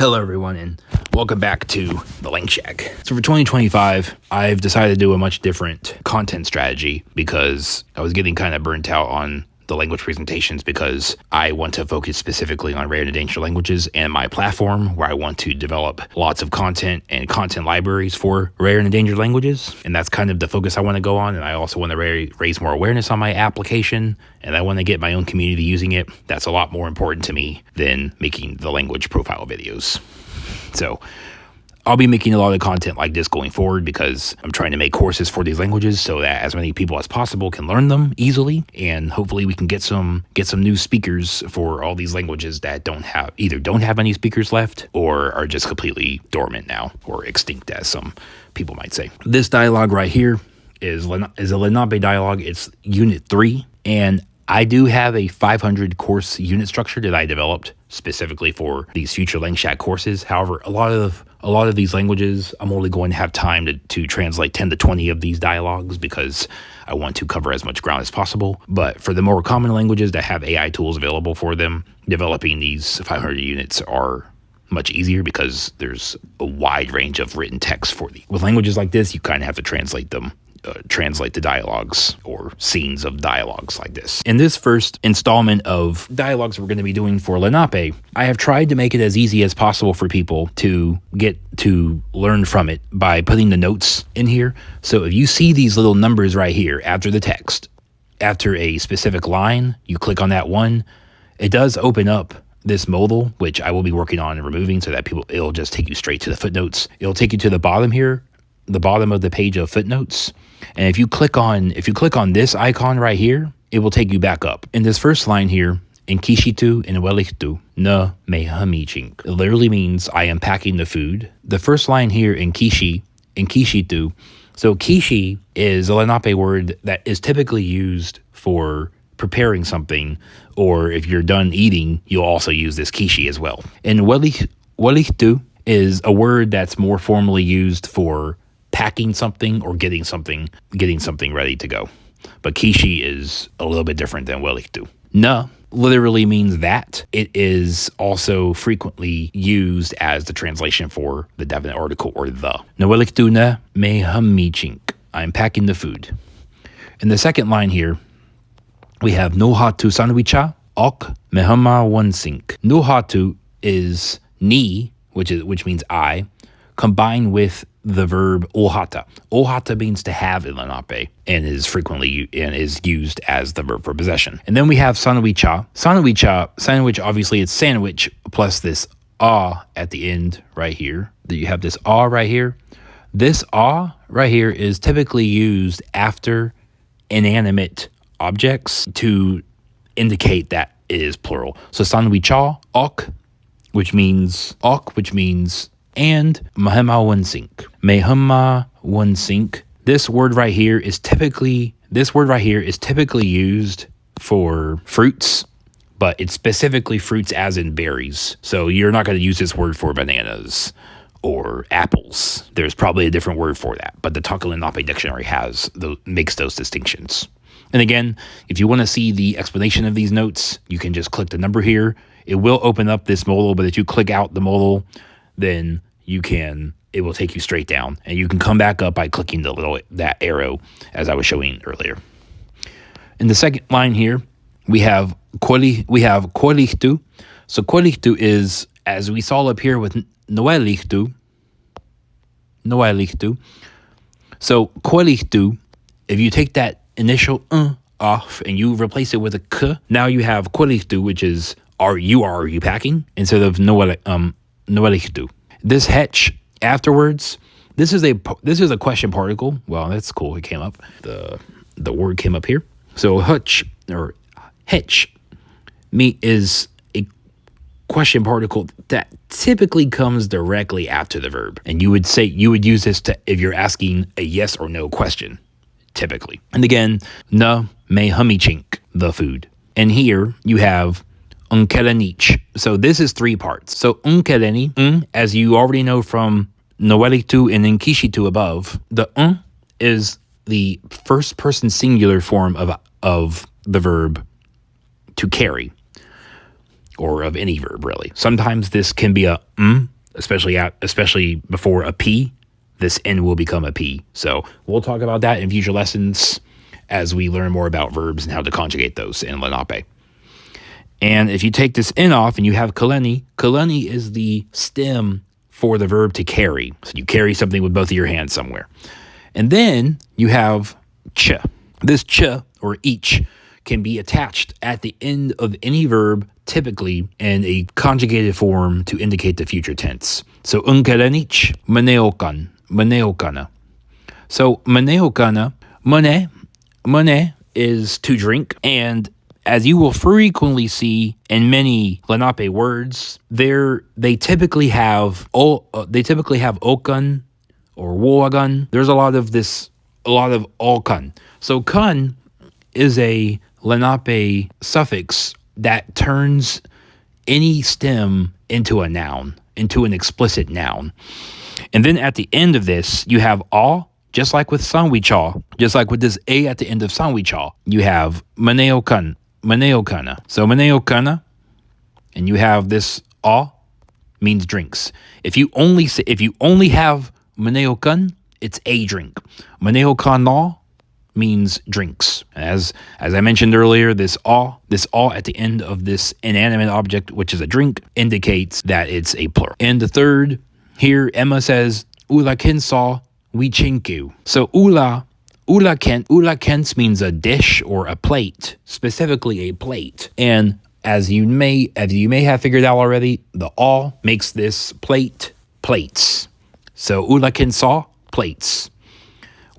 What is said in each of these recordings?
Hello everyone and welcome back to the Langshack. So for 2025, I've decided to do a much different content strategy because I was getting kind of burnt out on the language presentations because I want to focus specifically on rare and endangered languages and my platform where I want to develop lots of content and content libraries for rare and endangered languages. And that's kind of the focus I want to go on. And I also want to raise more awareness on my application, and I want to get my own community using it. That's a lot more important to me than making the language profile videos. So I'll be making a lot of content like this going forward because I'm trying to make courses for these languages so that as many people as possible can learn them easily, and hopefully we can get some new speakers for all these languages that don't have any speakers left or are just completely dormant now or extinct, as some people might say. This dialogue right here is a Lenape dialogue. It's Unit 3, and I do have a 500 course unit structure that I developed specifically for these future Langshack courses. However, a lot of these languages, I'm only going to have time to translate 10 to 20 of these dialogues because I want to cover as much ground as possible. But for the more common languages that have AI tools available for them, developing these 500 units are much easier because there's a wide range of written text for them. With languages like this, you kind of have to translate them. Translate the dialogues or scenes of dialogues like this. In this first installment of dialogues we're going to be doing for Lenape, I have tried to make it as easy as possible for people to get to learn from it by putting the notes in here. So if you see these little numbers right here after the text, after a specific line, you click on that one, it does open up this modal, which I will be working on and removing so that it'll just take you straight to the footnotes. It'll take you to the bottom here, the bottom of the page of footnotes. And if you click on this icon right here, it will take you back up. In this first line here, in Kishitu and Welichtu, na me hamichink. It literally means I am packing the food. The first line here in Kishitu. So Kishi is a Lenape word that is typically used for preparing something, or if you're done eating, you'll also use this Kishi as well. And Welichtu is a word that's more formally used for packing something or getting something ready to go. But Kishi is a little bit different than Welichtu. Na literally means that. It is also frequently used as the translation for the definite article or the. Na Welichtu na me hamichink. I'm packing the food. In the second line here, we have no hatu sandwicha ok mehama wansink. No hatu is ni, which means I, combined with the verb ohata. Ohata means to have in Lenape and is used as the verb for possession. And then we have sandwicha. Sandwich, obviously it's sandwich plus this ah at the end right here. You have this ah right here. This ah right here is typically used after inanimate objects to indicate that it is plural. So sandwicha, ok, which means and mahema wansink. Mahema wansink. This word right here is typically used for fruits, but it's specifically fruits as in berries. So you're not going to use this word for bananas or apples. There's probably a different word for that, but the Taka Lenape dictionary makes those distinctions. And again, if you want to see the explanation of these notes, you can just click the number here. It will open up this modal, but if you click out the modal, then it will take you straight down, and you can come back up by clicking that arrow as I was showing earlier. In the second line here, we have qualichtu. So qualichtu is, as we saw up here with noelichtu. So qualichtu, if you take that initial off and you replace it with a k, now you have qualichtu, which is are you packing, instead of noelichtu. This hetch afterwards, this is a question particle. Well, that's cool. It came up. The word came up here. So hutch or hetch is a question particle that typically comes directly after the verb. And you would use this if you're asking a yes or no question, typically. And again, na me hamichink, the food. And here you have unkelenich. So this is three parts. So unkeleni, as you already know from noelichtu and Kishitu above, the is the first person singular form of the verb to carry. or of any verb, really. Sometimes this can be a especially before a P. This N will become a P. So we'll talk about that in future lessons as we learn more about verbs and how to conjugate those in Lenape. And if you take this N off and you have kaleni, kaleni is the stem for the verb to carry. So you carry something with both of your hands somewhere. And then you have ch. This ch, or each, can be attached at the end of any verb, typically in a conjugated form to indicate the future tense. So unkalenich, maneokan, maneokana. So maneokana, mane is to drink, and as you will frequently see in many Lenape words, they typically have okan or woagan. There's a lot of okan. So kan is a Lenape suffix that turns any stem into a noun, into an explicit noun. And then at the end of this, you have a, just like with sanwicha, just like with this a at the end of sanwicha, you have maneokan, maneokana. So maneokana, and you have this a means drinks. If you only have maneokan, it's a drink. Maneokana means drinks. As I mentioned earlier, this all at the end of this inanimate object, which is a drink, indicates that it's a plural. And the third, here Emma says, ula kensa we chinku. So ula kens means a dish or a plate, specifically a plate. And as you may have figured out already, the all makes this plates. So ula kensa, plates.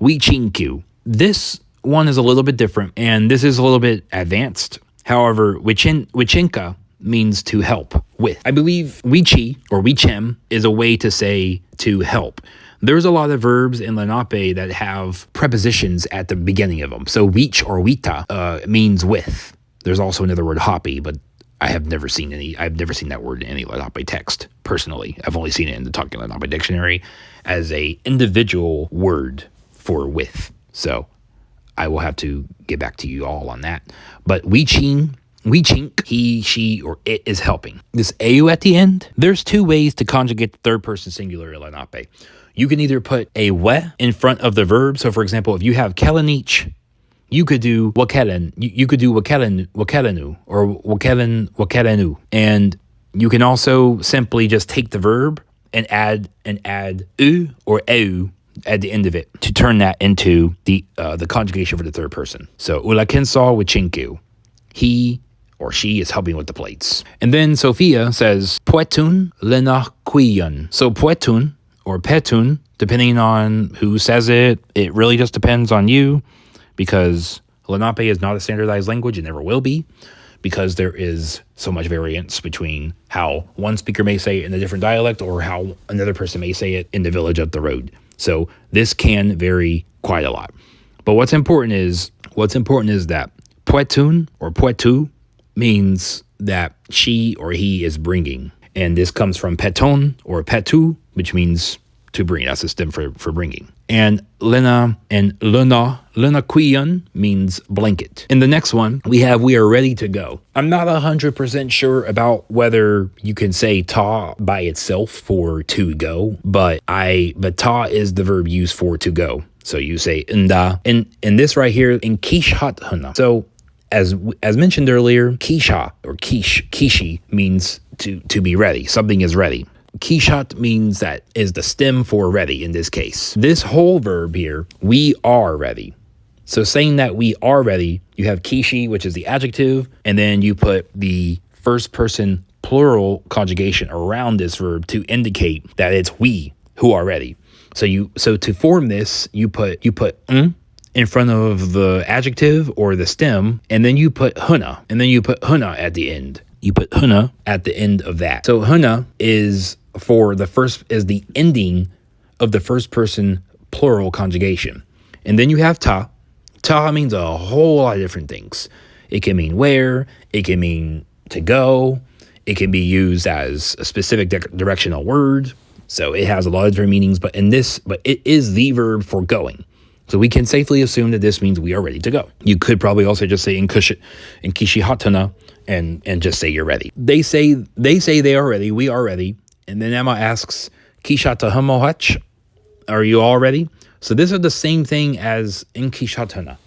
We chinku. This one is a little bit different, and this is a little bit advanced. However, wichinka means to help with. I believe wichi or wichem is a way to say to help. There's a lot of verbs in Lenape that have prepositions at the beginning of them. So wich or wita means with. There's also another word, hoppy, but I've never seen that word in any Lenape text, personally. I've only seen it in the Talking Lenape dictionary as a individual word for with. So I will have to get back to you all on that. But chink, he, she, or it is helping. This au at the end, there's two ways to conjugate the third person singular in Lenape. You can either put a we in front of the verb. So for example, if you have kelenich, you could do wakelen. You could do wakelenu or wakelenu. And you can also simply just take the verb and add u or eu at the end of it to turn that into the conjugation for the third person. So ulakensa wicinku. He or she is helping with the plates. And then Sophia says poetun lenaquion. So poetun or petun, depending on who says it, it really just depends on you, because Lenape is not a standardized language and never will be, because there is so much variance between how one speaker may say it in a different dialect or how another person may say it in the village up the road. So this can vary quite a lot. But what's important is that poetun or poetu means that she or he is bringing. And this comes from peton or petu, which means to bring. That's a stem for bringing. And lena and lenaquion means blanket. In the next one, we are ready to go. I'm not 100% sure about whether you can say ta by itself for to go, but ta is the verb used for to go. So you say nda. And this right here, in kishat hana. So as mentioned earlier, kisha or kishi means to be ready. Something is ready. Kishat means that is the stem for ready in this case. This whole verb here, we are ready. So saying that we are ready, you have kishi, which is the adjective, and then you put the first person plural conjugation around this verb to indicate that it's we who are ready. So to form this, you put in front of the adjective or the stem, and then you put huna, at the end. You put huna at the end of that. So huna is the ending of the first person plural conjugation. And then you have ta. Ta means a whole lot of different things. It can mean where, it can mean to go, it can be used as a specific directional word. So it has a lot of different meanings, but it is the verb for going. So we can safely assume that this means we are ready to go. You could probably also just say in kishi hatana, and just say you're ready. They say they are ready. We are ready. And then Emma asks, Kishata hamohach, are you all ready? So this is the same thing as in kishatana.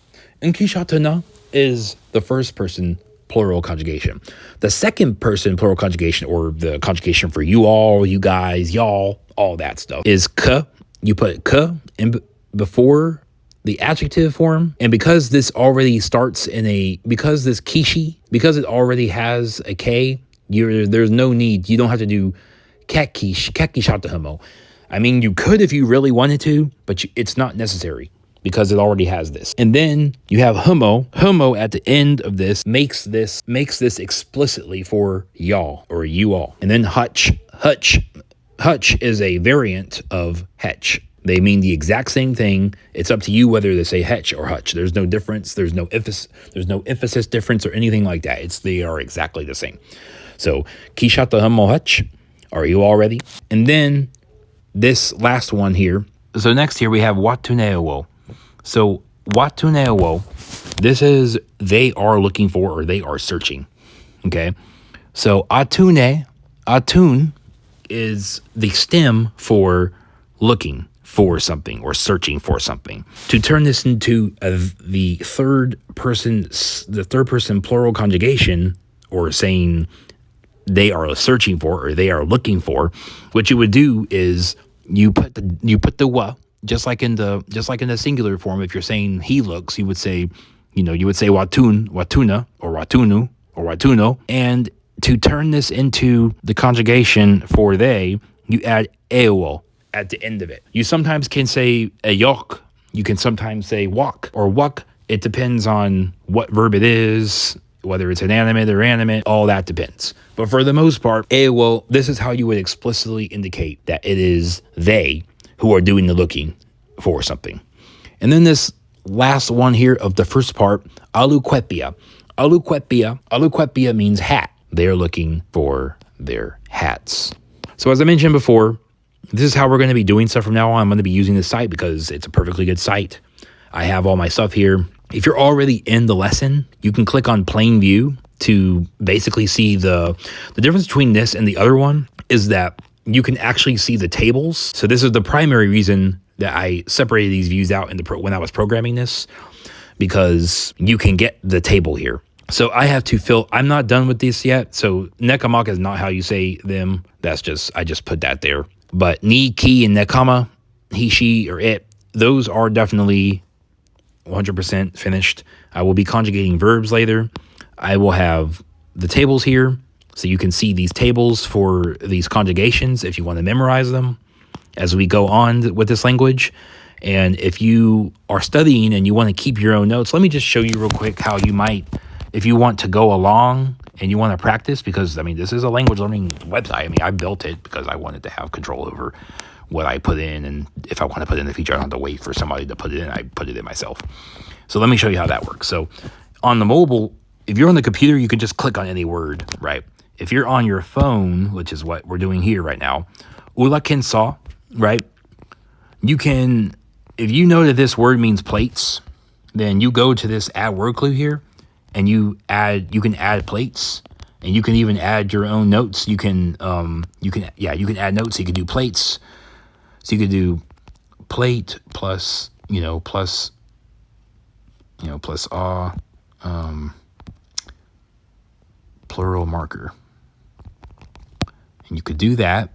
In kishatana is the first person plural conjugation. The second person plural conjugation, or the conjugation for you all, you guys, y'all, all that stuff, is k. You put k in before the adjective form. And because this already starts because this kishi, because it already has a k, there's no need. You don't have to do kakishatahamo. I mean, you could if you really wanted to, but it's not necessary because it already has this. And then you have homo. Homo at the end of this makes this explicitly for y'all or you all. And then hutch. Hutch is a variant of hetch. They mean the exact same thing. It's up to you whether to say hetch or hutch. There's no difference. There's no emphasis difference or anything like that. They are exactly the same. So kishata homo hutch. Are you all ready? And then this last one here. So next here we have watuneo. So watuneo, this is they are looking for or they are searching. Okay. So atun is the stem for looking for something or searching for something. To turn this into the third person plural conjugation, or saying they are searching for or they are looking for, what you would do is you put the wa, just like in the singular form. If you're saying he looks, you would say watun, watuna, or watunu, or watuno. And to turn this into the conjugation for they, you add eo at the end of it. You sometimes can say a yok. You can sometimes say walk or wuk. It depends on what verb it is, whether it's inanimate or animate, all that depends. But for the most part, this is how you would explicitly indicate that it is they who are doing the looking for something. And then this last one here of the first part, aluquepia. Aluquepia means hat. They're looking for their hats. So as I mentioned before, this is how we're going to be doing stuff from now on. I'm going to be using this site because it's a perfectly good site. I have all my stuff here. If you're already in the lesson, you can click on plain view to basically see the difference between this and the other one is that you can actually see the tables. So this is the primary reason that I separated these views out when I was programming this, because you can get the table here. So I have to I'm not done with this yet. So nekamaka is not how you say them. I just put that there. But ni, ki, and nekama, he, she, or it, those are definitely 100% finished. I will be conjugating verbs later. I will have the tables here, so you can see these tables for these conjugations if you want to memorize them as we go on with this language. And if you are studying and you want to keep your own notes, let me just show you real quick how you might, if you want to go along and you want to practice, because this is a language learning website. I built it because I wanted to have control over what I put in, and if I want to put in the feature, I don't have to wait for somebody to put it in. I put it in myself. So let me show you how that works. So on the mobile, if you're on the computer, you can just click on any word, right? If you're on your phone, which is what we're doing here right now, ula kensa, right? You can, if you know that this word means plates, then you go to this add word clue here, and you can add plates, and you can even add your own notes. You can add notes. You can do plates. So you could do plate plus plural marker. And you could do that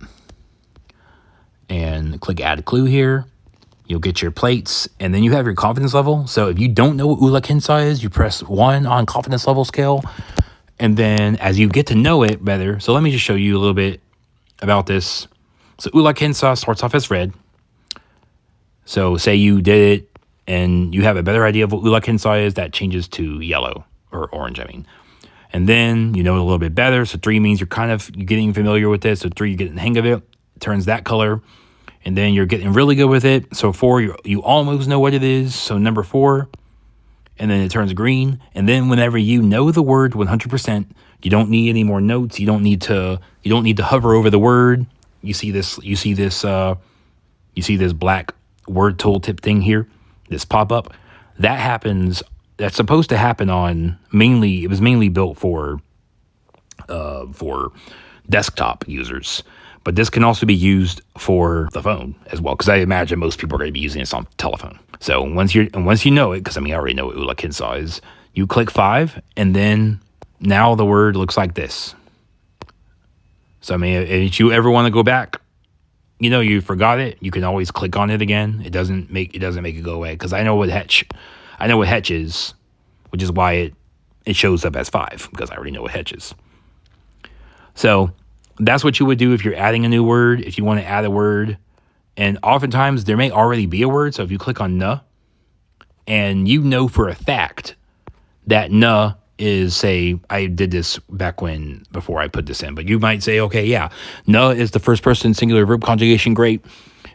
and click add clue here. You'll get your plates, and then you have your confidence level. So if you don't know what ula kensa is, you press 1 on confidence level scale. And then as you get to know it better, so let me just show you a little bit about this. So ula kensa starts off as red. So say you did it and you have a better idea of what ula kensa is, that changes to yellow or orange, And then you know it a little bit better. So 3 means you're getting familiar with it. So 3, you're getting the hang of it. Turns that color. And then you're getting really good with it. So 4, you almost know what it is. So number 4, and then it turns green. And then whenever you know the word 100%, you don't need any more notes. You don't need to hover over the word. You see this black word tooltip thing here, this pop up. That's supposed to happen on it was mainly built for for desktop users. But this can also be used for the phone as well, because I imagine most people are going to be using this on telephone. So once you know it, because I mean I already know what Ula Kinsa is, you click 5, and then now the word looks like this. So I mean, if you ever want to go back, you know you forgot it, you can always click on it again. It doesn't make it go away, because I know what hetch is, which is why it shows up as 5, because I already know what hetch is. So that's what you would do if you're adding a new word, if you want to add a word. And oftentimes there may already be a word. So if you click on "na," and you know for a fact that "na" is, say, I did this before I put this in, but you might say, okay, yeah, "na" is the first person singular verb conjugation. Great.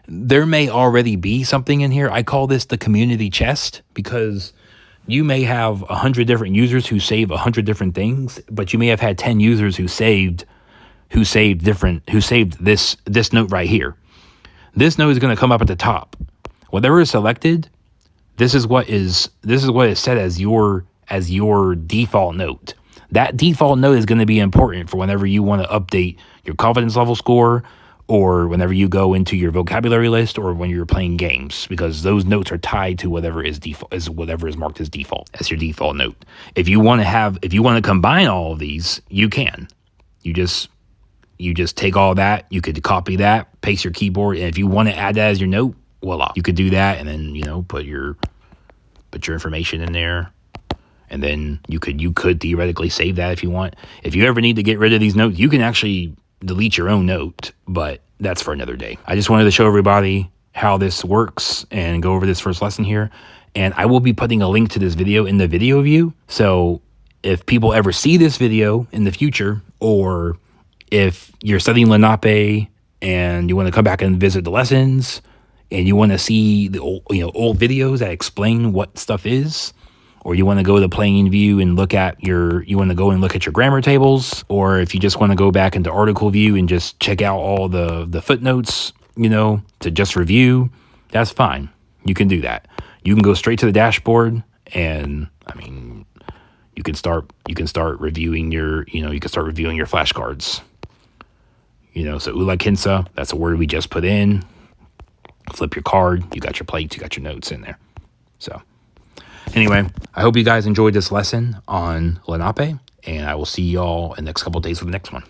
There may already be something in here. I call this the community chest, because you may have 100 different users who save 100 different things, but you may have had 10 users who saved this note right here. This note is going to come up at the top. Whatever is selected, this is what is set as your default note. That default note is going to be important for whenever you want to update your confidence level score, or whenever you go into your vocabulary list, or when you're playing games, because those notes are tied to whatever is marked as default, as your default note. If you want to combine all of these, you can. You just take all that, you could copy that, paste your keyboard, and if you want to add that as your note, voila. You could do that, and then, put your information in there. And then you could theoretically save that if you want. If you ever need to get rid of these notes, you can actually delete your own note, but that's for another day. I just wanted to show everybody how this works and go over this first lesson here. And I will be putting a link to this video in the video view. So if people ever see this video in the future, or if you're studying Lenape and you want to come back and visit the lessons, and you want to see the old videos that explain what stuff is, or you want to go to plain view and look at your grammar tables, or if you just want to go back into article view and just check out all the footnotes, to just review, that's fine. You can do that. You can go straight to the dashboard, and I mean, you can start reviewing your flashcards. So Ula Kinsa, that's a word we just put in. Flip your card, you got your plates, you got your notes in there. So anyway, I hope you guys enjoyed this lesson on Lenape, and I will see y'all in the next couple of days for the next one.